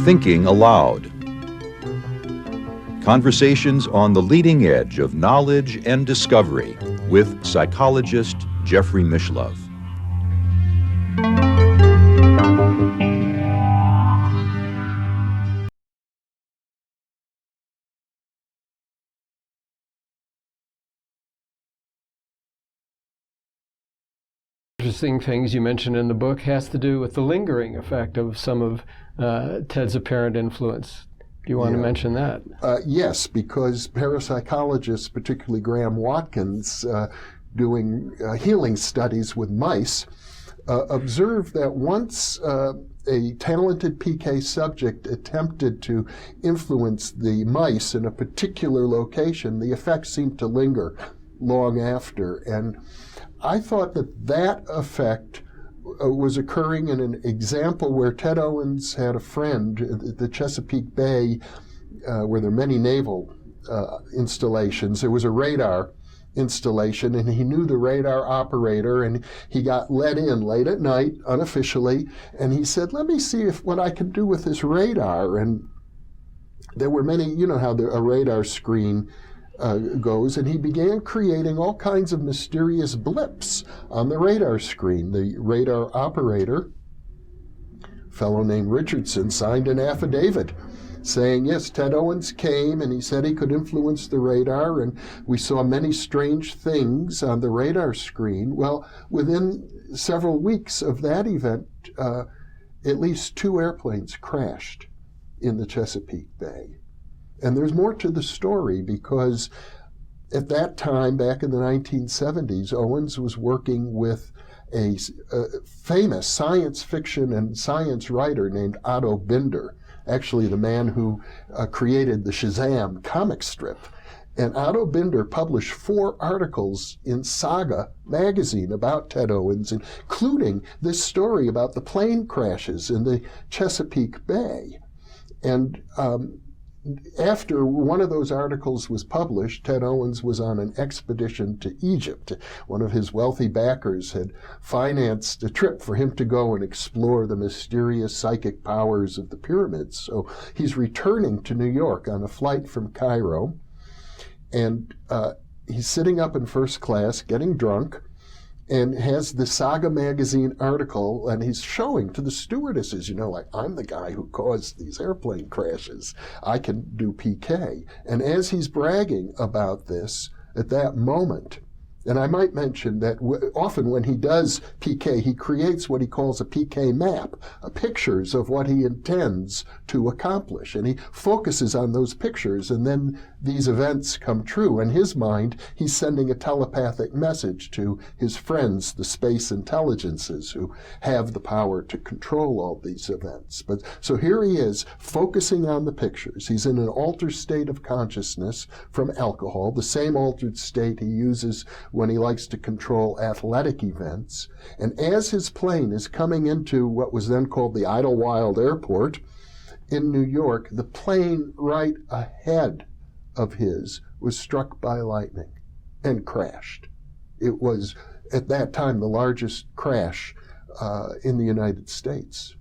Thinking Aloud. Conversations on the leading edge of knowledge and discovery with psychologist Jeffrey Mishlove. Interesting things you mentioned in the book has to do with the lingering effect of some of Ted's apparent influence. Do you want to mention that? Yes, because parapsychologists, particularly Graham Watkins, doing healing studies with mice, observed that once a talented PK subject attempted to influence the mice in a particular location, the effects seemed to linger long after. And I thought that effect was occurring in an example where Ted Owens had a friend at the Chesapeake Bay, where there are many naval installations. There was a radar installation, and he knew the radar operator, and he got let in late at night, unofficially, and he said, "Let me see what I can do with this radar." And there were many, you know how a radar screen goes, and he began creating all kinds of mysterious blips on the radar screen. The radar operator, a fellow named Richardson, signed an affidavit saying, yes, Ted Owens came and he said he could influence the radar, and we saw many strange things on the radar screen. Well, within several weeks of that event, at least 2 airplanes crashed in the Chesapeake Bay. And there's more to the story, because at that time, back in the 1970s, Owens was working with a famous science fiction and science writer named Otto Binder, actually the man who created the Shazam comic strip. And Otto Binder published 4 articles in Saga magazine about Ted Owens, including this story about the plane crashes in the Chesapeake Bay. And after one of those articles was published, Ted Owens was on an expedition to Egypt. One of his wealthy backers had financed a trip for him to go and explore the mysterious psychic powers of the pyramids. So he's returning to New York on a flight from Cairo, and he's sitting up in first class, getting drunk, and has the Saga magazine article, and he's showing to the stewardesses, like, I'm the guy who caused these airplane crashes. I can do PK. And as he's bragging about this, at that moment, and I might mention that often when he does PK, he creates what he calls a PK map, pictures of what he intends to accomplish. And he focuses on those pictures, and then these events come true. In his mind, he's sending a telepathic message to his friends, the space intelligences, who have the power to control all these events. But so here he is, focusing on the pictures. He's in an altered state of consciousness from alcohol, the same altered state he uses when he likes to control athletic events. And as his plane is coming into what was then called the Idlewild Airport in New York, the plane right ahead of his was struck by lightning and crashed. It was, at that time, the largest crash in the United States.